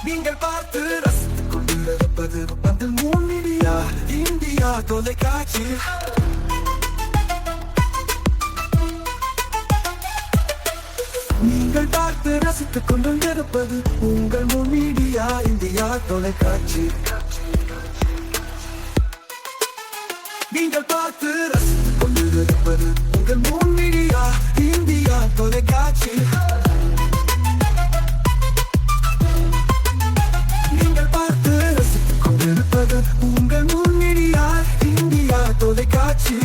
நீங்கள் பார்த்து ரசித்துக் கொண்டிருப்பது பந்தல் மீடியா இந்தியா தொலைக்காட்சி. நீங்கள் பார்த்து ரசித்துக் கொண்டிருப்பது உங்கள் மீடியா இந்தியா தொலைக்காட்சி. நீங்கள் பார்த்து ரசித்துக் கொண்டிருப்பது உங்கள் மீடியா இந்தியா தொலைக்காட்சி. நீங்கள் பார்த்து ரசித்துக் கொண்டிருப்பது உங்கள் மீடியா இந்தியா தொலைக்காட்சி.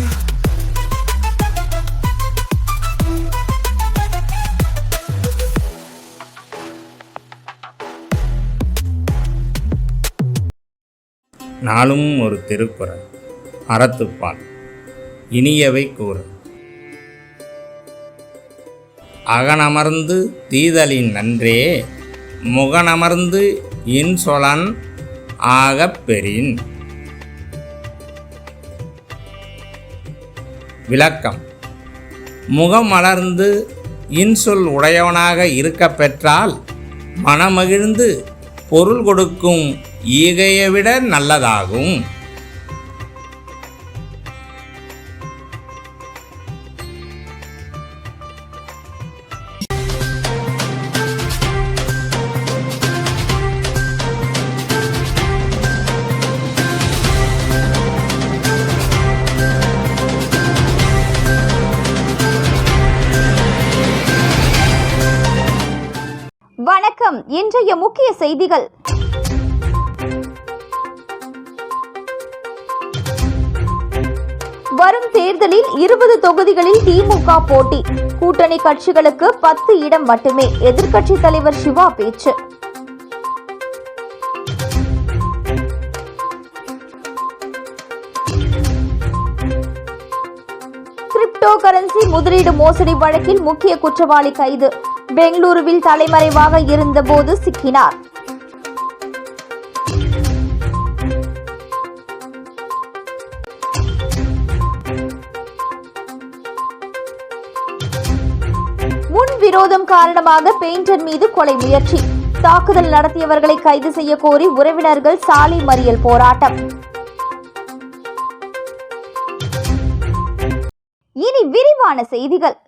நாளும் ஒரு திருக்குறள். அறத்துப்பால். இனியவை கூற. அகனமர்ந்து தீதலின் நன்றே முகனமர்ந்து இன்சொலன் ஆகப் பெறின். விளக்கம். முகமலர்ந்து இன்சொல் உடையவனாக இருக்கப் பெற்றால் மனமகிழ்ந்து பொருள் கொடுக்கும் ஈகையை விட நல்லதாகும். வணக்கம். இன்றைய முக்கிய செய்திகள். வரும் தேர்தலில் 20 தொகுதிகளில் திமுக போட்டி. கூட்டணி கட்சிகளுக்கு 10 இடம் மட்டுமே. எதிர்க்கட்சி தலைவர் சிவா பேச்சு. கிரிப்டோ கரன்சி முதலீடு மோசடி வழக்கில் முக்கிய குற்றவாளி கைது. பெங்களூருவில் தலைமறைவாக இருந்தபோது சிக்கினார். முன்விரோதம் காரணமாக பெயிண்டர் மீது கொலை முயற்சி. தாக்குதல் நடத்தியவர்களை கைது செய்ய கோரி உறவினர்கள் சாலை மறியல் போராட்டம். இனி விரிவான செய்திகள்.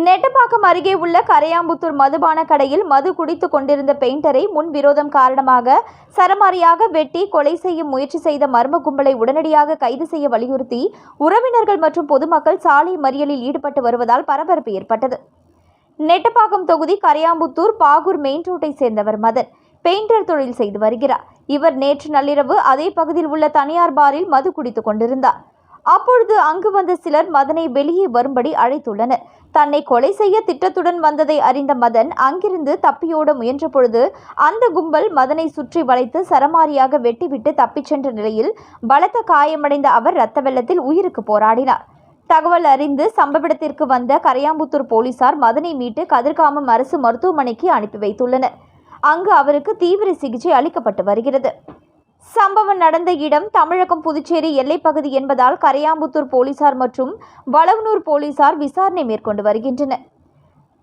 நெட்டப்பாக்கம் அருகே உள்ள கரையாம்புத்தூர் மதுபான கடையில் மது குடித்துக் கொண்டிருந்த பெயிண்டரை முன்விரோதம் காரணமாக சரமாரியாக வெட்டி கொலை செய்ய முயற்சி செய்த மர்ம கும்பலை உடனடியாக கைது செய்ய வலியுறுத்தி உறவினர்கள் மற்றும் பொதுமக்கள் சாலை மறியலில் ஈடுபட்டு வருவதால் பரபரப்பு ஏற்பட்டது. நெட்டப்பாக்கம் தொகுதி கரையாம்புத்தூர் பாகூர் மெயின் ரோட்டை சேர்ந்தவர் மதன் பெயிண்டர் தொழில் செய்து வருகிறார். இவர் நேற்று நள்ளிரவு அதே பகுதியில் உள்ள தனியார் பாரில் மது குடித்துக் கொண்டிருந்தார். அப்பொழுது அங்கு வந்த சிலர் மதனை வெளியே வரும்படி அழைத்துள்ளனர். தன்னை கொலை செய்ய திட்டத்துடன் வந்ததை அறிந்த மதன் அங்கிருந்து தப்பியோட முயன்ற பொழுது அந்த கும்பல் மதனை சுற்றி வளைத்து சரமாரியாக வெட்டிவிட்டு தப்பிச் சென்ற நிலையில் பலத்த காயமடைந்த அவர் இரத்த வெள்ளத்தில் உயிருக்கு போராடினார். தகவல் அறிந்து சம்பவ இடத்திற்கு வந்த கரையாம்புத்தூர் போலீசார் மதனை மீட்டு கதிர்காமம் அரசு மருத்துவமனைக்கு அனுப்பி வைத்துள்ளனர். அங்கு அவருக்கு தீவிர சிகிச்சை அளிக்கப்பட்டு வருகிறது. சம்பவம் நடந்த இடம் தமிழகம் புதுச்சேரி எல்லைப்பகுதி என்பதால் கரையாம்புத்தூர் போலீசார் மற்றும் வளவனூர் போலீசார் விசாரணை மேற்கொண்டு வருகின்றனர்.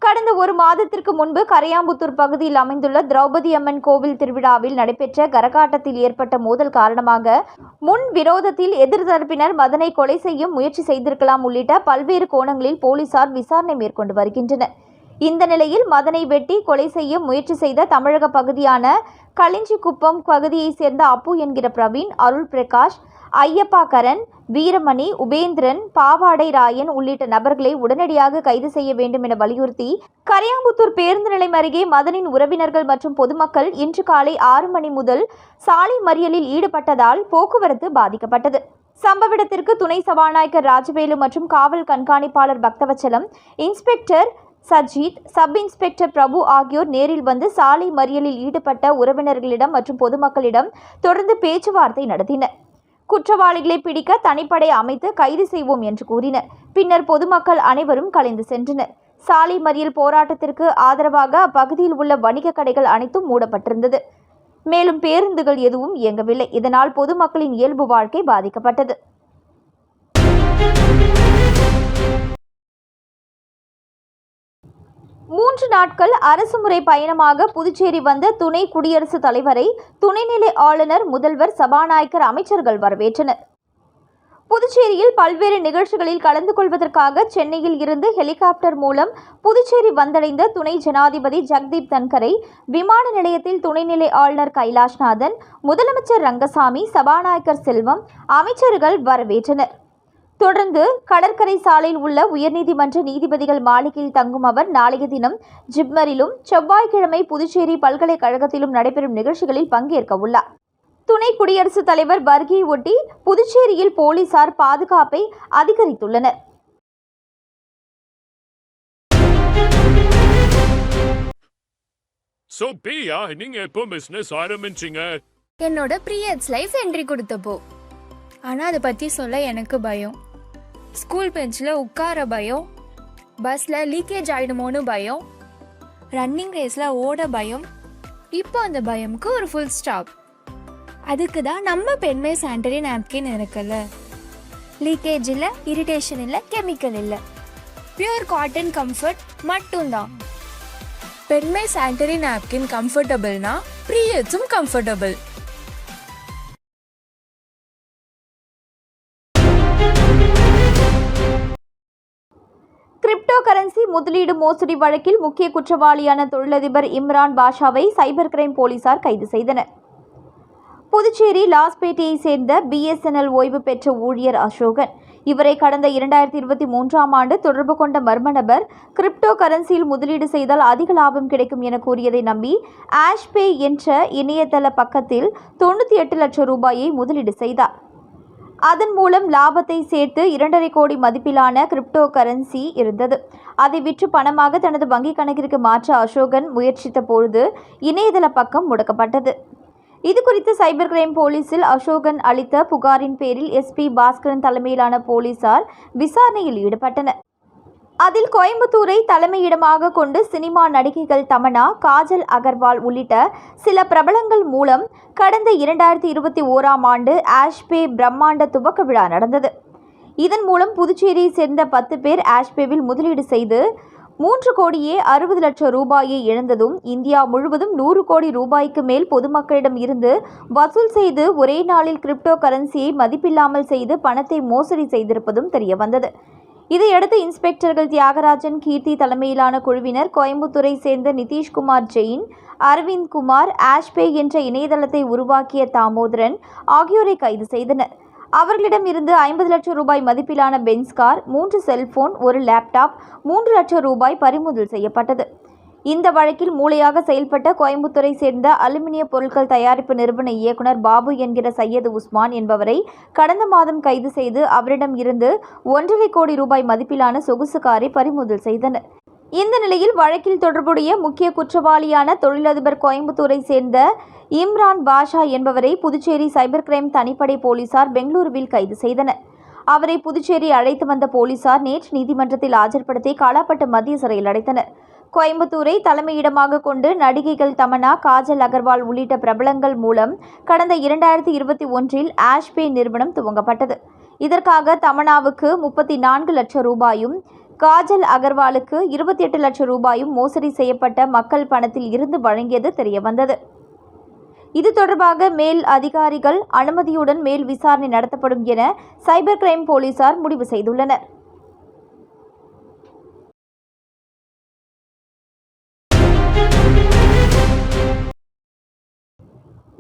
கடந்த ஒரு மாதத்திற்கு முன்பு கரையாம்புத்தூர் பகுதியில் அமைந்துள்ள திரௌபதி அம்மன் கோவில் திருவிழாவில் நடைபெற்ற கரகாட்டத்தில் ஏற்பட்ட மோதல் காரணமாக முன் விரோதத்தில் எதிர்த்தரப்பினர் மதனை கொலை செய்யும் முயற்சி செய்திருக்கலாம் உள்ளிட்ட பல்வேறு கோணங்களில் போலீசார் விசாரணை மேற்கொண்டு வருகின்றனர். இந்த நிலையில் மதனை வெட்டி கொலை செய்ய முயற்சி செய்த தமிழக பகுதியான களிஞ்சிக்குப்பம் பகுதியை சேர்ந்த அப்பு என்கிற பிரவீன், அருள் பிரகாஷ், ஐயப்பா கரன், வீரமணி, உபேந்திரன், பாவாடை ராயன் உள்ளிட்ட நபர்களை உடனடியாக கைது செய்ய வேண்டும் என வலியுறுத்தி கரையாம்புத்தூர் பேருந்து நிலையம் அருகே மதனின் உறவினர்கள் மற்றும் பொதுமக்கள் இன்று காலை 6 மணி முதல் சாலை மறியலில் ஈடுபட்டதால் போக்குவரத்து பாதிக்கப்பட்டது. சம்பவ இடத்திற்கு துணை சபாநாயகர் ராஜவேலு மற்றும் காவல் கண்காணிப்பாளர் Bakthavatchalam, inspector Sajith, sub inspector Prabhu ஆகியோர் நேரில் வந்து சாலை மறியலில் ஈடுபட்ட உறவினர்களிடம் மற்றும் பொதுமக்களிடம் தொடர்ந்து பேச்சுவார்த்தை நடத்தினர். குற்றவாளிகளை பிடிக்க தனிப்படை அமைத்து கைது செய்வோம் என்று கூறினர். பின்னர் பொதுமக்கள் அனைவரும் கலைந்து சென்றனர். சாலை மறியல் போராட்டத்திற்கு ஆதரவாக அப்பகுதியில் உள்ள வணிக கடைகள் அனைத்தும் மூடப்பட்டிருந்தது. மேலும் பேருந்துகள் எதுவும் இயங்கவில்லை. இதனால் பொதுமக்களின் இயல்பு வாழ்க்கை பாதிக்கப்பட்டது. 3 நாட்கள் அரசுமுறை பயணமாக புதுச்சேரி வந்த துணை குடியரசுத் தலைவரை துணைநிலை ஆளுநர், முதல்வர், சபாநாயகர், அமைச்சர்கள் வரவேற்றனர். புதுச்சேரியில் பல்வேறு நிகழ்ச்சிகளில் கலந்து கொள்வதற்காக சென்னையில் இருந்து ஹெலிகாப்டர் மூலம் புதுச்சேரி வந்தடைந்த துணை ஜனாதிபதி ஜெகதீப் தன்கரை விமான நிலையத்தில் துணைநிலை ஆளுநர் கைலாஷ்நாதன், முதலமைச்சர் ரங்கசாமி, சபாநாயகர் செல்வம், அமைச்சர்கள் வரவேற்றனர். தொடர்ந்து கடற்கரை சாலையில் உள்ள உயர்நீதிமன்ற நீதிபதிகள் மாளிகையில் தங்கும் அவர் நாளைய தினம் ஜிப்மரிலும் செவ்வாய்க்கிழமை புதுச்சேரி பல்கலைக்கழகத்திலும் நடைபெறும் நிகழ்ச்சிகளில் பங்கேற்க உள்ளார். துணை குடியரசுத் தலைவர் வருகையை ஒட்டி புதுச்சேரியில் போலீசார் பாதுகாப்பை அதிகரித்துள்ளனர். நீங்க எப்போ பிசினஸ் ஆரம்பிச்சீங்க? என்னோட பீரியட்ஸ் லைஃப் என்ட்ரி கொடுத்தப்போ. ஆனா அதை பத்தி சொல்ல எனக்கு பயம். ஸ்கூல் பெஞ்சில் உட்கார பயம், பஸ்ல லீக்கேஜ் ஆயிடுமோன்னு பயம், ரன்னிங் ரேஸ்ல ஓட பயம். இப்போ அந்த பயமுக்கு ஒரு ஃபுல் ஸ்டாப். அதுக்கு தான் நம்ம பெண்மை சானிட்டரி நாப்கின் இருக்குல்ல. லீக்கேஜ் இல்லை, இரிட்டேஷன் இல்லை, கெமிக்கல் இல்லை, பியூர் காட்டன் கம்ஃபர்ட் மட்டும்தான். பெண்மை சானிட்டரி நாப்கின் கம்ஃபர்டபுள்னா பீரியட்ஸும் கம்ஃபர்டபுள். கிரிப்டோ கரன்சி முதலீடு மோசடி வழக்கில் முக்கிய குற்றவாளியான தொழிலதிபர் இம்ரான் பாஷாவை சைபர் கிரைம் போலீசார் கைது செய்தனர். புதுச்சேரி லாஸ்பேட்டையை சேர்ந்த BSNL ஓய்வு பெற்ற ஊழியர் அசோகன். இவரை கடந்த 2023ஆம் ஆண்டு தொடர்பு கொண்ட மர்ம நபர் கிரிப்டோ கரன்சியில் முதலீடு செய்தால் அதிக லாபம் கிடைக்கும் என கூறியதை நம்பி ஆஷ்பே என்ற இணையதள பக்கத்தில் 98 லட்சம் ரூபாயை முதலீடு செய்தார். அதன் மூலம் லாபத்தை சேர்த்து 2.5 கோடி மதிப்பிலான கிரிப்டோ கரன்சி இருந்தது. அதை விற்று பணமாக தனது வங்கிக் கணக்கிற்கு மாற்ற அசோகன் முயற்சித்த பொழுது இணையதள பக்கம் முடக்கப்பட்டது. இதுகுறித்து சைபர் கிரைம் போலீசில் அசோகன் அளித்த புகாரின் பேரில் SP பாஸ்கரன் தலைமையிலான போலீசார் விசாரணையில் ஈடுபட்டனர். அதில் கோயம்புத்தூரை தலைமையிடமாக கொண்டு சினிமா நடிகைகள் தமன்னா, காஜல் அகர்வால் உள்ளிட்ட சில பிரபலங்கள் மூலம் கடந்த 2021ஆம் ஆண்டு ஆஷ்பே பிரம்மாண்ட துவக்க விழா நடந்தது. இதன் மூலம் புதுச்சேரியை சேர்ந்த 10 பேர் ஆஷ்பேவில் முதலீடு செய்து 3 கோடியே 60 லட்சம் ரூபாயை இழந்ததும், இந்தியா முழுவதும் 100 கோடி ரூபாய்க்கு மேல் பொதுமக்களிடம் இருந்து வசூல் செய்து ஒரே நாளில் கிரிப்டோ கரன்சியை மதிப்பில்லாமல் செய்து பணத்தை மோசடி செய்திருப்பதும் தெரியவந்தது. இதையடுத்து இன்ஸ்பெக்டர்கள் தியாகராஜன், கீர்த்தி தலைமையிலான குழுவினர் கோயம்புத்தூரை சேர்ந்த நிதிஷ்குமார் ஜெயின், அரவிந்த் குமார், ஆஷ்பே என்ற இணையதளத்தை உருவாக்கிய தாமோதரன் ஆகியோரை கைது செய்தனர். அவர்களிடம் இருந்து 50 லட்சம் ரூபாய் மதிப்பிலான பென்ஸ் கார், 3 செல்போன், 1 லேப்டாப், 3 லட்சம் ரூபாய் பறிமுதல் செய்யப்பட்டது. இந்த வழக்கில் மூளையாக செயல்பட்ட கோயம்புத்தூரை சேர்ந்த அலுமினிய பொருட்கள் தயாரிப்பு நிறுவன இயக்குனர் பாபு என்கிற சையது உஸ்மான் என்பவரை கடந்த மாதம் கைது செய்து அவரிடம் இருந்து 1.5 கோடி ரூபாய் மதிப்பிலான சொகுசு காரை பறிமுதல் செய்தனர். இந்த நிலையில் வழக்கில் தொடர்புடைய முக்கிய குற்றவாளியான தொழிலதிபர் கோயம்புத்தூரை சேர்ந்த இம்ரான் பாஷா என்பவரை புதுச்சேரி சைபர் கிரைம் தனிப்படை போலீசார் பெங்களூருவில் கைது செய்தனர். அவரை புதுச்சேரி அழைத்து வந்த போலீசார் நேற்று நீதிமன்றத்தில் ஆஜர்படுத்தி காலாப்பட்டு மத்திய சிறையில் அடைத்தனர். கோயம்புத்தூரை தலைமையிடமாக கொண்டு நடிகைகள் தமன்னா, காஜல் அகர்வால் உள்ளிட்ட பிரபலங்கள் மூலம் கடந்த 2021இல் ஆஷ்பே நிறுவனம் துவங்கப்பட்டது. இதற்காக தமன்னாவுக்கு 34 லட்சம் ரூபாயும், காஜல் அகர்வாலுக்கு 28 லட்சம் ரூபாயும் மோசடி செய்யப்பட்ட மக்கள் பணத்தில் இருந்து வழங்கியது தெரியவந்தது. இது தொடர்பாக மேல் அதிகாரிகள் அனுமதியுடன் மேல் விசாரணை நடத்தப்படும் என சைபர் கிரைம் போலீசார் முடிவு செய்துள்ளனர்.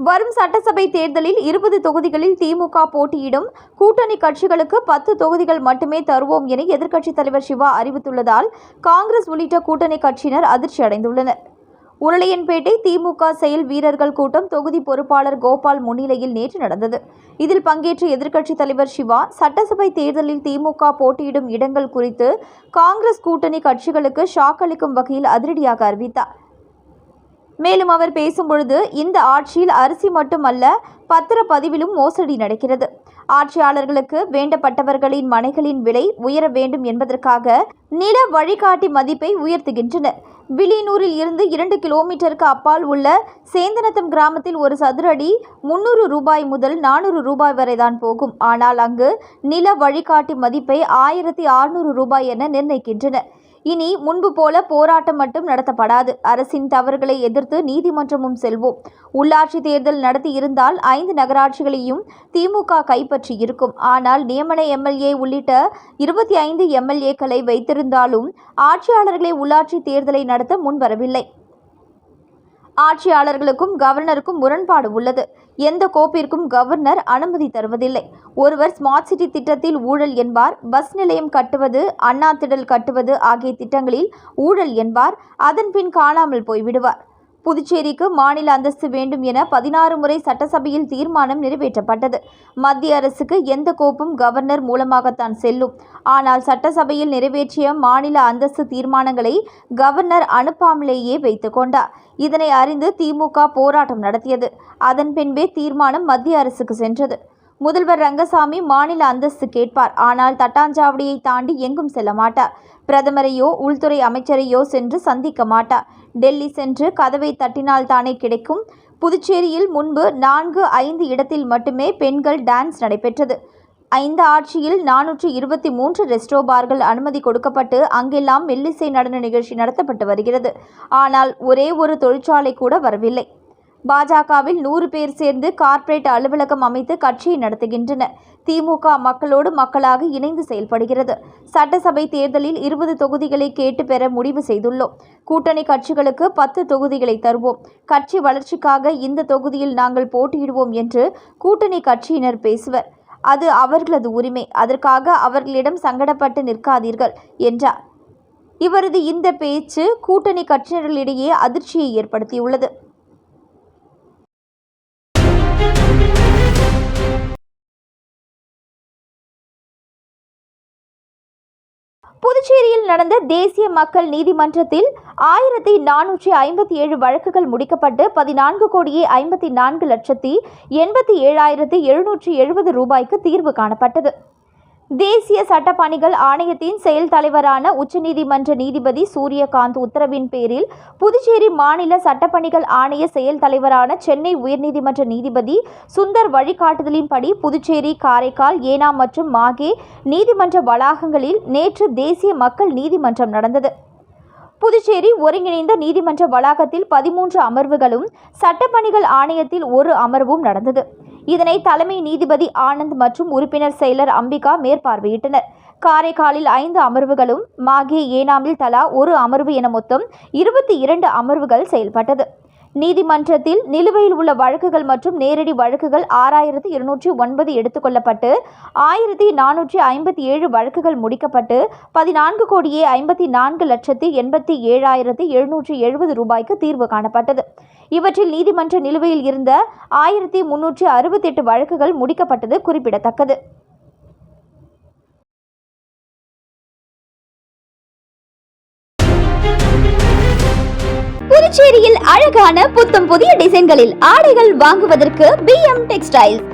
வரும் சட்டசபை தேர்தலில் 20 தொகுதிகளில் திமுக போட்டியிடும். கூட்டணி கட்சிகளுக்கு 10 தொகுதிகள் மட்டுமே தருவோம் என எதிர்க்கட்சித் தலைவர் சிவா அறிவித்துள்ளதால் காங்கிரஸ் உள்ளிட்ட கூட்டணி கட்சியினர் அதிர்ச்சி அடைந்துள்ளனர். உருளையன்பேட்டை திமுக செயல் வீரர்கள் கூட்டம் தொகுதி பொறுப்பாளர் கோபால் முன்னிலையில் நேற்று நடந்தது. இதில் பங்கேற்ற எதிர்க்கட்சித் தலைவர் சிவா சட்டசபை தேர்தலில் திமுக போட்டியிடும் இடங்கள் குறித்து காங்கிரஸ் கூட்டணி கட்சிகளுக்கு ஷாக் அளிக்கும் வகையில் அதிரடியாக அறிவித்தார். மேலும் அவர் பேசும்பொழுது, இந்த ஆட்சியில் அரிசி மட்டுமல்ல, பத்திரப்பதிவிலும் மோசடி நடக்கிறது. ஆட்சியாளர்களுக்கு வேண்டப்பட்டவர்களின் மனைகளின் விலை உயர வேண்டும் என்பதற்காக நில வழிகாட்டி மதிப்பை உயர்த்துகின்றனர். வில்லியனூரில் இருந்து 2 கிலோமீட்டருக்கு அப்பால் உள்ள சேந்தனத்தம் கிராமத்தில் ஒரு சதுர அடி 300 ரூபாய் முதல் 400 ரூபாய் வரைதான் போகும். ஆனால் அங்கு நில வழிகாட்டி மதிப்பை 1600 ரூபாய் என நிர்ணயிக்கின்றனர். இனி முன்பு போல போராட்டம் மட்டும் நடத்தப்படாது. அரசின் தவறுகளை எதிர்த்து நீதிமன்றமும் செல்வோம். உள்ளாட்சி தேர்தல் நடத்தி இருந்தால் 5 நகராட்சிகளையும் திமுக கைப்பற்றி இருக்கும். ஆனால் நியமன எம்எல்ஏ உள்ளிட்ட 25 எம்எல்ஏக்களை வைத்திருந்தாலும் ஆட்சியாளர்களை உள்ளாட்சி தேர்தலை நடத்த முன்வரவில்லை. ஆட்சியாளர்களுக்கும் கவர்னருக்கும் முரண்பாடு உள்ளது. எந்த கோப்பிற்கும் கவர்னர் அனுமதி தருவதில்லை. ஒருவர் ஸ்மார்ட் சிட்டி திட்டத்தில் ஊழல் என்பார், பஸ் நிலையம் கட்டுவது, அண்ணா திடல் கட்டுவது ஆகிய திட்டங்களில் ஊழல் என்பார், அதன் பின் காணாமல் போய்விடுவார். புதுச்சேரிக்கு மாநில அந்தஸ்து வேண்டும் என 16 முறை சட்டசபையில் தீர்மானம் நிறைவேற்றப்பட்டது. மத்திய அரசுக்கு எந்த கோப்பும் கவர்னர் மூலமாகத்தான் செல்லும். ஆனால் சட்டசபையில் நிறைவேற்றிய மாநில அந்தஸ்து தீர்மானங்களை கவர்னர் அனுப்பாமலேயே வைத்துக் கொண்டார். இதனை அறிந்து திமுக போராட்டம் நடத்தியது. அதன் பின்பே தீர்மானம் மத்திய அரசுக்கு சென்றது. முதல்வர் ரங்கசாமி மாநில அந்தஸ்து கேட்பார். ஆனால் தட்டாஞ்சாவடியை தாண்டி எங்கும் செல்ல மாட்டார். பிரதமரையோ உள்துறை அமைச்சரையோ சென்று சந்திக்க மாட்டார். டெல்லி சென்று கதவை தட்டினால் தானே கிடைக்கும். புதுச்சேரியில் முன்பு 4-5 இடத்தில் மட்டுமே பெண்கள் டான்ஸ் நடைபெற்றது. இந்த ஆட்சியில் 423 ரெஸ்டோ பார்கள் அனுமதி கொடுக்கப்பட்டு அங்கெல்லாம் மெல்லிசை நடன நிகழ்ச்சி நடத்தப்பட்டு வருகிறது. ஆனால் ஒரே ஒரு தொழிற்சாலை கூட வரவில்லை. பாஜகவில் 100 பேர் சேர்ந்து கார்ப்பரேட் அலுவலகம் அமைத்து கட்சியை நடத்துகின்றனர். திமுக மக்களோடு மக்களாக இணைந்து செயல்படுகிறது. சட்டசபை தேர்தலில் 20 தொகுதிகளை கேட்டு பெற முடிவு செய்துள்ளோம். கூட்டணி கட்சிகளுக்கு 10 தொகுதிகளை தருவோம். கட்சி வளர்ச்சிக்காக இந்த தொகுதியில் நாங்கள் போட்டியிடுவோம் என்று கூட்டணி கட்சியினர் பேசுவர். அது அவர்களது உரிமை. அதற்காக அவர்களிடம் சங்கடப்பட்டு நிற்காதீர்கள் என்றார். இவரது இந்த பேச்சு கூட்டணி கட்சியினர்களிடையே அதிர்ச்சியை ஏற்படுத்தியுள்ளது. புதுச்சேரியில் நடந்த தேசிய மக்கள் நீதிமன்றத்தில் 1457 வழக்குகள் முடிக்கப்பட்டு 14,54,87,770 ரூபாய்க்கு தீர்வு காணப்பட்டது. தேசிய சட்டப்பணிகள் ஆணையத்தின் செயல் தலைவரான உச்சநீதிமன்ற நீதிபதி சூரியகாந்த் உத்தரவின் பேரில் புதுச்சேரி மாநில சட்டப்பணிகள் ஆணைய செயல் தலைவரான சென்னை உயர்நீதிமன்ற நீதிபதி சுந்தர் வழிகாட்டுதலின்படி புதுச்சேரி, காரைக்கால், ஏனாம் மற்றும் மாகே நீதிமன்ற வளாகங்களில் நேற்று தேசிய மக்கள் நீதிமன்றம் நடந்தது. புதுச்சேரி ஒருங்கிணைந்த நீதிமன்ற வளாகத்தில் 13 அமர்வுகளும், சட்டப்பணிகள் ஆணையத்தில் 1 அமர்வும் நடந்தது. இதனை தலைமை நீதிபதி ஆனந்த் மற்றும் உறுப்பினர் செயலர் அம்பிகா மேற்பார்வையிட்டனர். காரைக்காலில் 5 அமர்வுகளும், மாகே, ஏனாமில் தலா 1 அமர்வு என மொத்தம் 22 அமர்வுகள் செயல்பட்டது. நீதிமன்றத்தில் நிலுவையில் உள்ள வழக்குகள் மற்றும் நேரடி வழக்குகள் 6209 எடுத்துக்கொள்ளப்பட்டு 1457 வழக்குகள் முடிக்கப்பட்டு 14,54,87,770 ரூபாய்க்கு தீர்வு காணப்பட்டது. இவற்றில் நீதிமன்ற நிலுவையில் இருந்த 1368 வழக்குகள் முடிக்கப்பட்டது குறிப்பிடத்தக்கது. புதுச்சேரியில் அழகான புத்தம் புதிய டிசைன்களில் ஆடைகள் வாங்குவதற்கு BM டெக்ஸ்டைல்ஸ்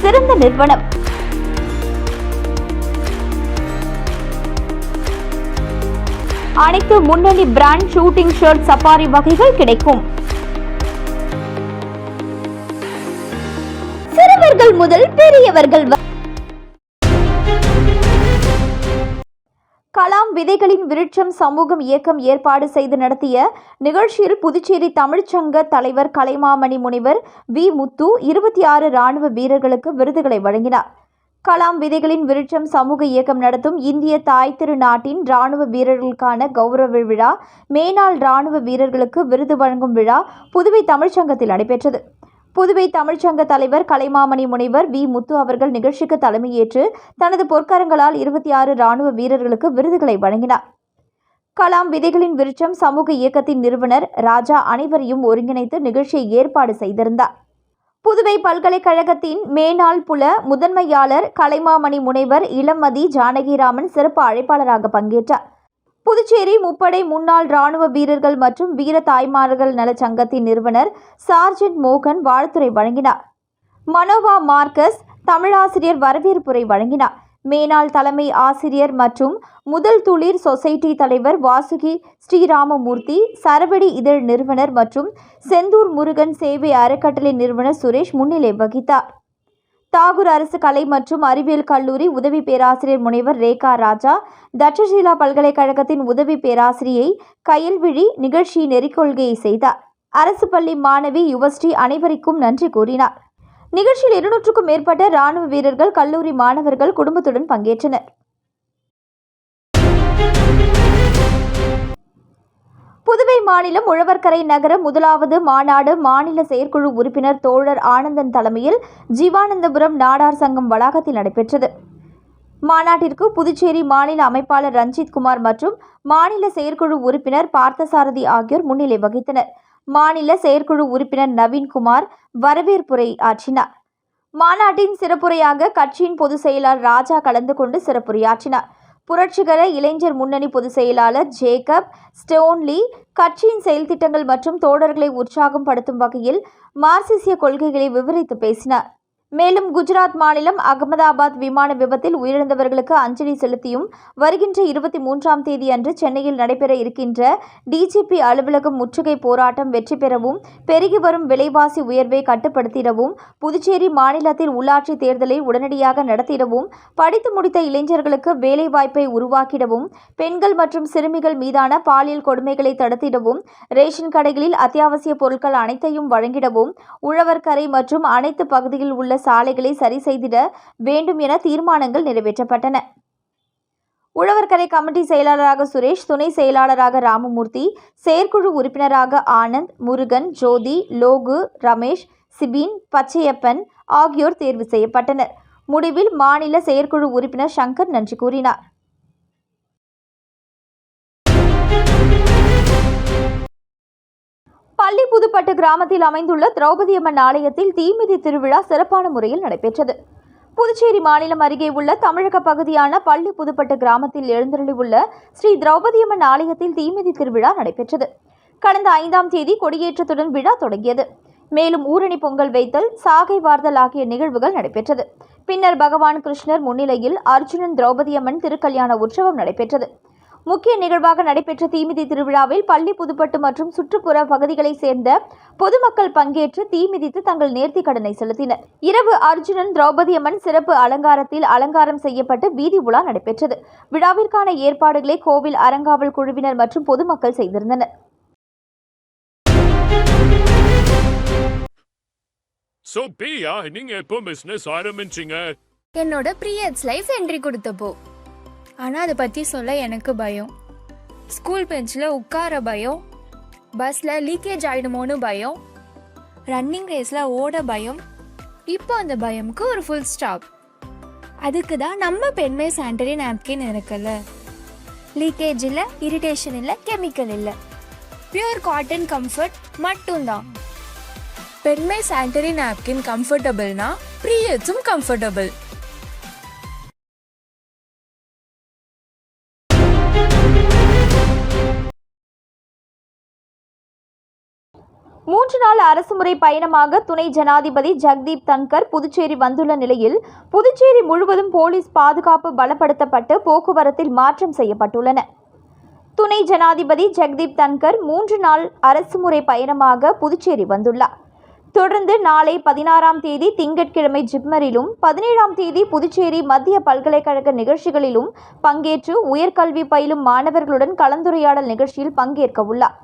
சிறந்த நிறுவனம். அனைத்து முன்னணி பிராண்ட் ஷூட்டிங் ஷர்ட், சஃபாரி வகைகள் கிடைக்கும். சிறுவர்கள் முதல் பெரியவர்கள் கலாம் விதைகளின் விருட்சம் சமூகம் இயக்கம் ஏற்பாடு செய்து நடத்திய நிகழ்ச்சியில் புதுச்சேரி தமிழ்ச்சங்க தலைவர் கலைமாமணி முனிவர் வி. முத்து 26 இராணுவ வீரர்களுக்கு விருதுகளை வழங்கினார். கலாம் விதைகளின் விருட்சம் சமூக இயக்கம் நடத்தும் இந்திய தாய் திரு நாட்டின் இராணுவ வீரர்களுக்கான கௌரவ விழா, மேனாள் இராணுவ வீரர்களுக்கு விருது வழங்கும் விழா புதுவை தமிழ்ச்சங்கத்தில் நடைபெற்றது. புதுவை தமிழ்ச்சங்க தலைவர் கலைமாமணி முனைவர் வி. முத்து அவர்கள் நிகழ்ச்சிக்கு தலைமையேற்று தனது பொற்கரங்களால் 26 இராணுவ வீரர்களுக்கு விருதுகளை வழங்கினார். கலாம் விதைகளின் விருட்சம் சமூக இயக்கத்தின் நிறுவனர் ராஜா அனைவரையும் ஒருங்கிணைத்து நிகழ்ச்சியை ஏற்பாடு செய்திருந்தார். புதுவை பல்கலைக்கழகத்தின் மேனாள் புல முதன்மையாளர் கலைமாமணி முனைவர் இளமதி ஜானகிராமன் சிறப்பு அழைப்பாளராக பங்கேற்றார். புதுச்சேரி முப்படை முன்னாள் இராணுவ வீரர்கள் மற்றும் வீர தாய்மார்கள் நல சங்கத்தின் நிறுவனர் சார்ஜென்ட் மோகன் வாழ்த்துரை வழங்கினார். மனோவா மார்க்கஸ் தமிழாசிரியர் வரவேற்புரை வழங்கினார். மேனாள் தலைமை ஆசிரியர் மற்றும் முதல் துளிர் சொசைட்டி தலைவர் வாசுகி ஸ்ரீராமமூர்த்தி, சரவடி இதழ் நிறுவனர் மற்றும் செந்தூர் முருகன் சேவை அறக்கட்டளை நிறுவனர் சுரேஷ் முன்னிலை வகித்தார். தாகூர் அரசு கலை மற்றும் அறிவியல் கல்லூரி உதவி பேராசிரியர் முனைவர் ரேகா ராஜா, தட்சஷீலா பல்கலைக்கழகத்தின் உதவி பேராசிரியை கயல்விழி நிகழ்ச்சியின் நெறிக்கொள்கையை செய்தார். அரசு பள்ளி மாணவி யுவஸ்ரீ அனைவருக்கும் நன்றி கூறினார். நிகழ்ச்சியில் 200க்கும் மேற்பட்ட ராணுவ வீரர்கள், கல்லூரி மாணவர்கள் குடும்பத்துடன் பங்கேற்றனர். புதுவை மாநிலம் உழவர்கரை நகர முதலாவது மாநாடு மாநில செயற்குழு உறுப்பினர் தோழர் ஆனந்தன் தலைமையில் ஜீவானந்தபுரம் நாடார் சங்கம் வளாகத்தில் நடைபெற்றது. மாநாட்டிற்கு புதுச்சேரி மாநில அமைப்பாளர் ரஞ்சித் குமார் மற்றும் மாநில செயற்குழு உறுப்பினர் பார்த்தசாரதி ஆகியோர் முன்னிலை வகித்தனர். மாநில செயற்குழு உறுப்பினர் நவீன்குமார் வரவேற்புரை ஆற்றினார். மாநாட்டின் சிறப்புரையாக கட்சியின் பொதுச் செயலாளர் ராஜா கலந்து கொண்டு சிறப்புரையாற்றினார். புரட்சிகர இளைஞர் முன்னணி பொதுச் செயலாளர் ஜேக்கப் ஸ்டோன்லி கட்சியின் செயல்திட்டங்கள் மற்றும் தோழர்களை உற்சாகம் படுத்தும் வகையில் மார்க்சிய கொள்கைகளை விவரித்து பேசினார். மேலும் குஜராத் மாநிலம் அகமதாபாத் விமான விபத்தில் உயிரிழந்தவர்களுக்கு அஞ்சலி செலுத்தியும் வருகின்ற 23ஆம் தேதி அன்று சென்னையில் நடைபெற இருக்கின்ற டிஜிபி அலுவலகம் முற்றுகை போராட்டம் வெற்றி பெறவும், பெருகி வரும் விலைவாசி உயர்வை கட்டுப்படுத்திடவும், புதுச்சேரி மாநிலத்தில் உள்ளாட்சி தேர்தலை உடனடியாக நடத்திடவும், படித்து முடித்த இளைஞர்களுக்கு வேலைவாய்ப்பை உருவாக்கிடவும், பெண்கள் மற்றும் சிறுமிகள் மீதான பாலியல் கொடுமைகளை தடுத்திடவும், ரேஷன் கடைகளில் அத்தியாவசிய பொருட்கள் அனைத்தையும் வழங்கிடவும், உழவர்கரை மற்றும் அனைத்து பகுதியில் உள்ள சாலைகளை சரி செய்திட வேண்டும் என தீர்மானங்கள் நிறைவேற்றப்பட்டன. உழவர்கரை கமிட்டி செயலாளராக சுரேஷ், துணை செயலாளராக ராமமூர்த்தி, செயற்குழு உறுப்பினராக ஆனந்த், முருகன், ஜோதி, லோகு, ரமேஷ், சிபின், பச்சையப்பன் ஆகியோர் தேர்வு செய்யப்பட்டனர். முடிவில் மாநில செயற்குழு உறுப்பினர் சங்கர் நன்றி கூறினார். பள்ளி புதுப்பட்டு கிராமத்தில் அமைந்துள்ள திரௌபதி அம்மன் ஆலயத்தில் தீமிதி திருவிழா சிறப்பான முறையில் நடைபெற்றது. புதுச்சேரி மாநிலம் அருகே உள்ள தமிழக பகுதியான பள்ளி புதுப்பட்டு கிராமத்தில் எழுந்தருளியுள்ள ஸ்ரீ திரௌபதி அம்மன் ஆலயத்தில் தீமிதி திருவிழா நடைபெற்றது. கடந்த 5ஆம் தேதி கொடியேற்றத்துடன் விழா தொடங்கியது. மேலும் ஊரணி பொங்கல் வைத்தல், சாகை வார்த்தல் ஆகிய நிகழ்வுகள் நடைபெற்றது. பின்னர் பகவான் கிருஷ்ணர் முன்னிலையில் அர்ஜுனன் திரௌபதி அம்மன் திருக்கல்யாண உற்சவம் நடைபெற்றது. முக்கிய நிகழ்வாக நடைபெற்ற தீமிதி திருவிழாவில் பள்ளி புதுப்பட்டு மற்றும் சுற்றுப்புற பகுதிகளைச் சேர்ந்த பொதுமக்கள் பங்கேற்று தீமிதித்து தங்கள் நேர்த்திக் கடனை செலுத்தினர். இரவு அர்ஜுனன் திரௌபதி அம்மன் சிறப்பு அலங்காரத்தில் அலங்காரம் செய்யப்பட்டு வீதி உலா நடைபெற்றது. விழாவிற்கான ஏற்பாடுகளை கோவில் அறங்காவல் குழுவினர் மற்றும் பொதுமக்கள் செய்திருந்தனர். So பிரியா, நீங்க எப்போ பிசினஸ் ஆரம்பிச்சீங்க? என்னோட ப்ரீயட்ஸ் லைஃப் என்ட்ரி கொடுத்தப்போ. ஆனால் அதை பற்றி சொல்ல எனக்கு பயம். ஸ்கூல் பெஞ்சில் உட்கார பயம், பஸ்ஸில் லீக்கேஜ் ஆகிடுமோன்னு பயம், ரன்னிங் ரேஸில் ஓட பயம். இப்போ அந்த பயமுக்கு ஒரு ஃபுல் ஸ்டாப். அதுக்கு தான் நம்ம பெண்மை சானிட்டரி நாப்கின் இருக்குல்ல. லீக்கேஜ் இல்லை, இரிட்டேஷன் இல்லை, கெமிக்கல் இல்லை, பியூர் காட்டன் கம்ஃபர்ட் மட்டும்தான். Penmai sanitary napkin கம்ஃபர்டபுள்னா ப்ரீயட்ஸும் comfortable. 3 நாள் அரசுமுறை பயணமாக துணை ஜனாதிபதி ஜெகதீப் தன்கர் புதுச்சேரி வந்துள்ள நிலையில் புதுச்சேரி முழுவதும் போலீஸ் பாதுகாப்பு பலப்படுத்தப்பட்டு போக்குவரத்தில் மாற்றம் செய்யப்பட்டுள்ளன. துணை ஜனாதிபதி ஜெகதீப் தன்கர் 3 நாள் அரசுமுறை பயணமாக புதுச்சேரி வந்துள்ளார். தொடர்ந்து நாளை 16ஆம் தேதி திங்கட்கிழமை ஜிப்மரிலும், 17ஆம் தேதி புதுச்சேரி மத்திய பல்கலைக்கழக நிகழ்ச்சிகளிலும் பங்கேற்று உயர்கல்வி பயிலும் மாணவர்களுடன் கலந்துரையாடல் நிகழ்ச்சியில் பங்கேற்க உள்ளார்.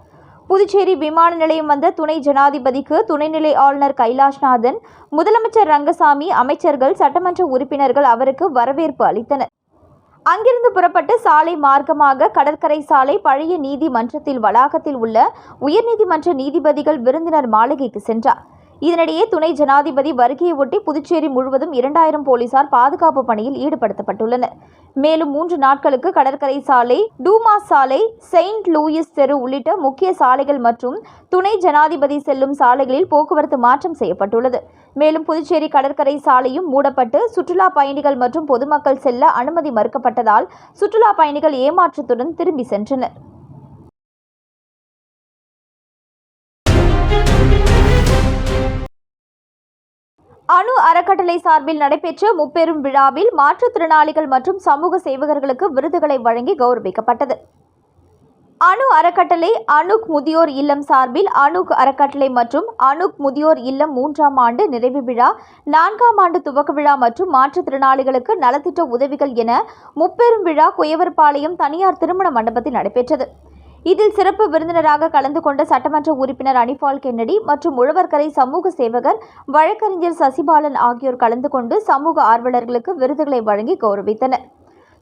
புதுச்சேரி விமான நிலையம் வந்த துணை ஜனாதிபதிக்கு துணைநிலை ஆளுநர் கைலாஷ்நாதன், முதலமைச்சர் ரங்கசாமி, அமைச்சர்கள், சட்டமன்ற உறுப்பினர்கள் அவருக்கு வரவேற்பு அளித்தனர். அங்கிருந்து புறப்பட்டு சாலை மார்க்கமாக கடற்கரை சாலை பழைய நீதிமன்றத்தில் வளாகத்தில் உள்ள உயர்நீதிமன்ற நீதிபதிகள் விருந்தினர் மாளிகைக்கு சென்றார். இதனிடையே துணை ஜனாதிபதி வருகையை ஒட்டி புதுச்சேரி முழுவதும் 2000 போலீசார் பாதுகாப்பு பணியில் ஈடுபடுத்தப்பட்டுள்ளனர். மேலும் 3 நாட்களுக்கு கடற்கரை சாலை, டூமாஸ் சாலை, செயின்ட் லூயிஸ் தெரு உள்ளிட்ட முக்கிய சாலைகள் மற்றும் துணை ஜனாதிபதி செல்லும் சாலைகளில் போக்குவரத்து மாற்றம் செய்யப்பட்டுள்ளது. மேலும் புதுச்சேரி கடற்கரை சாலையும் மூடப்பட்டு சுற்றுலா பயணிகள் மற்றும் பொதுமக்கள் செல்ல அனுமதி மறுக்கப்பட்டதால் சுற்றுலா பயணிகள் ஏமாற்றத்துடன் திரும்பி சென்றனர். அணு அறக்கட்டளை சார்பில் நடைபெற்ற முப்பெரும் விழாவில் மாற்றுத்திறனாளிகள் மற்றும் சமூக சேவகர்களுக்கு விருதுகளை வழங்கி கௌரவிக்கப்பட்டது. அணு அறக்கட்டளை அணுக் முதியோர் இல்லம் சார்பில் அணுக் அறக்கட்டளை மற்றும் அணுக் முதியோர் இல்லம் 3ஆம் ஆண்டு நிறைவு விழா, 4ஆம் ஆண்டு துவக்க விழா மற்றும் மாற்றுத்திறனாளிகளுக்கு நலத்திட்ட உதவிகள் என முப்பெரும் விழா குயவர்பாளையம் தனியார் திருமண மண்டபத்தில் நடைபெற்றது. இதில் சிறப்பு விருந்தினராக கலந்து கொண்ட சட்டமன்ற உறுப்பினர் அனிபால் கென்னடி மற்றும் உழவர்கரை சமூக சேவகர் வழக்கறிஞர் சசிபாலன் ஆகியோர் கலந்து கொண்டு சமூக ஆர்வலர்களுக்கு விருதுகளை வழங்கி கௌரவித்தனர்.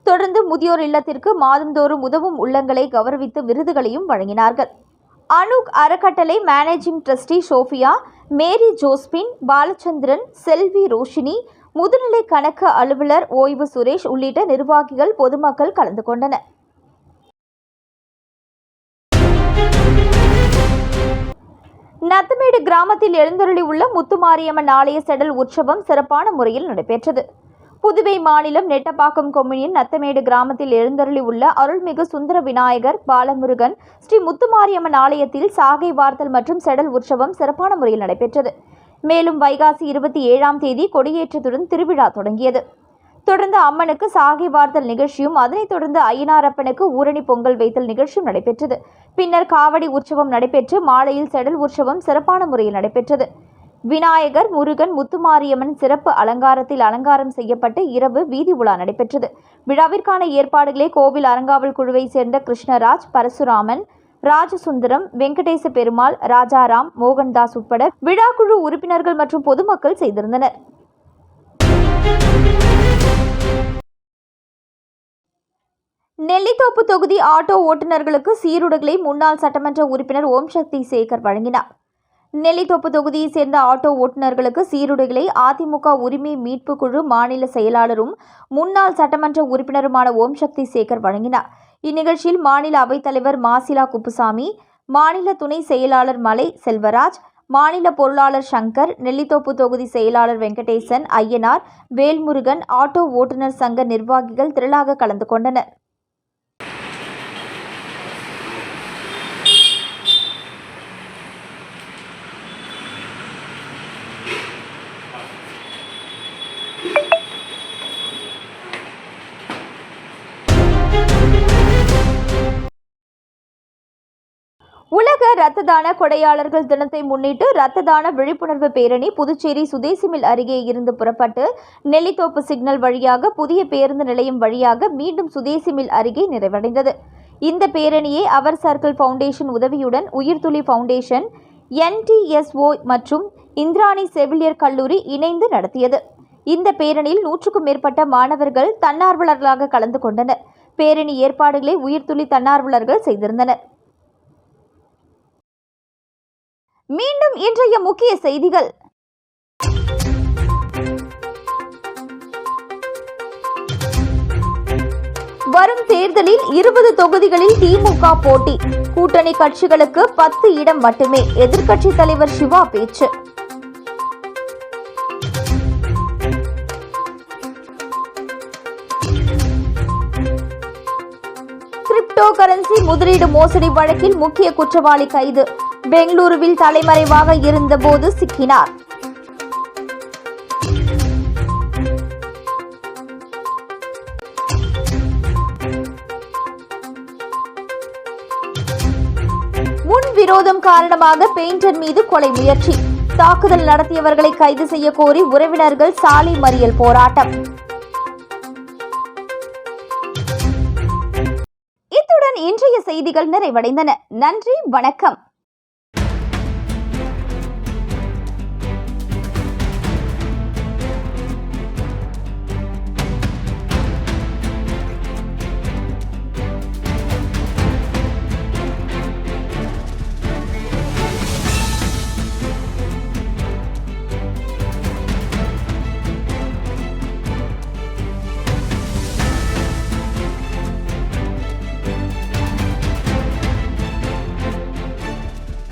தொடர்ந்து முதியோர் இல்லத்திற்கு மாதந்தோறும் உதவும் உள்ளங்களை கௌரவித்து விருதுகளையும் வழங்கினார்கள். அணுக் அறக்கட்டளை managing trustee Sophia, Mary Josephine, Balachandran, செல்வி ரோஷினி, முதுநிலை கணக்கு அலுவலர் ஓய்வு சுரேஷ் உள்ளிட்ட நிர்வாகிகள், பொதுமக்கள் கலந்து கொண்டனர். நத்தமேடு கிராமத்தில் எழுந்தருளி உள்ள முத்துமாரியம்மன் ஆலய செடல் உற்சவம் சிறப்பான முறையில் நடைபெற்றது. புதுவை மாநிலம் நெட்டப்பாக்கம் கொம்யூனின் நத்தமேடு கிராமத்தில் எழுந்தருளி உள்ள அருள்மிகு சுந்தர விநாயகர், பாலமுருகன், ஸ்ரீ முத்துமாரியம்மன் ஆலயத்தில் சாகை வார்த்தல் மற்றும் செடல் உற்சவம் சிறப்பான முறையில் நடைபெற்றது. மேலும் வைகாசி 27ஆம் தேதி கொடியேற்றத்துடன் திருவிழா தொடங்கியது. தொடர்ந்து அம்மனுக்கு சாகை வார்த்தல் நிகழ்ச்சியும், அதனைத் தொடர்ந்து ஐயனாரப்பனுக்கு ஊரணி பொங்கல் வைத்தல் நிகழ்ச்சியும் நடைபெற்றது. பின்னர் காவடி உற்சவம் நடைபெற்று மாலையில் செடல் உற்சவம் சிறப்பான முறையில் நடைபெற்றது. விநாயகர், முருகன், முத்துமாரியம்மன் சிறப்பு அலங்காரத்தில் அலங்காரம் செய்யப்பட்டு இரவு வீதி உலா நடைபெற்றது. விழாவிற்கான ஏற்பாடுகளை கோவில் அறங்காவல் குழுவை சேர்ந்த கிருஷ்ணராஜ், பரசுராமன், ராஜசுந்தரம், வெங்கடேச பெருமாள், ராஜாராம், மோகன்தாஸ் உட்பட விழாக்குழு உறுப்பினர்கள் மற்றும் பொதுமக்கள் செய்திருந்தனர். நெல்லித்தோப்பு தொகுதி ஆட்டோ ஓட்டுநர்களுக்கு சீருடைகளை முன்னாள் சட்டமன்ற உறுப்பினர் ஓம்சக்தி சேகர் வழங்கினார். நெல்லித்தோப்பு தொகுதியை சேர்ந்த ஆட்டோ ஓட்டுநர்களுக்கு சீருடைகளை அதிமுக உரிமை மீட்பு குழு மாநில செயலாளரும் முன்னாள் சட்டமன்ற உறுப்பினருமான ஓம்சக்தி சேகர் வழங்கினார். இந்நிகழ்ச்சியில் மாநில அவைத்தலைவர் மாசிலா குப்புசாமி, மாநில துணை செயலாளர் மலை செல்வராஜ், மாநில பொருளாளர் சங்கர், நெல்லித்தோப்பு தொகுதி செயலாளர் வெங்கடேசன், ஐயனார், வேல்முருகன், ஆட்டோ ஓட்டுநர் சங்க நிர்வாகிகள் திரளாக கலந்து கொண்டனர். உலக இரத்த தான கொடையாளர்கள் தினத்தை முன்னிட்டு இரத்த தான விழிப்புணர்வு பேரணி புதுச்சேரி சுதேசிமில் அருகே இருந்து புறப்பட்டு நெல்லித்தோப்பு சிக்னல் வழியாக புதிய பேருந்து நிலையம் வழியாக மீண்டும் சுதேசிமில் அருகே நிறைவடைந்தது. இந்த பேரணியை அவர் சர்க்கிள் ஃபவுண்டேஷன் உதவியுடன் உயிர்துளி ஃபவுண்டேஷன், NTSO மற்றும் இந்திராணி செவிலியர் கல்லூரி இணைந்து நடத்தியது. இந்த பேரணியில் 100க்கும் மேற்பட்ட மாணவர்கள் தன்னார்வலர்களாக கலந்து கொண்டனர். பேரணி ஏற்பாடுகளை உயிர்துளி தன்னார்வலர்கள் செய்திருந்தனர். மீண்டும் இன்றைய முக்கிய செய்திகள். வரும் தேர்தலில் 20 தொகுதிகளில் திமுக போட்டி, கூட்டணி கட்சிகளுக்கு 10 இடம் மட்டுமே, எதிர்க்கட்சித் தலைவர் சிவா பேச்சு. கிரிப்டோ கரன்சி முதலீடு மோசடி வழக்கில் முக்கிய குற்றவாளி கைது, பெங்களூருவில் தலைமறைவாக இருந்தபோது சிக்கினார். முன்விரோதம் காரணமாக பெயிண்டர் மீது கொலை முயற்சி, தாக்குதல் நடத்தியவர்களை கைது செய்ய கோரி உறவினர்கள் சாலை மறியல் போராட்டம். இத்துடன் இன்றைய செய்திகள் நிறைவடைந்தன. நன்றி, வணக்கம்.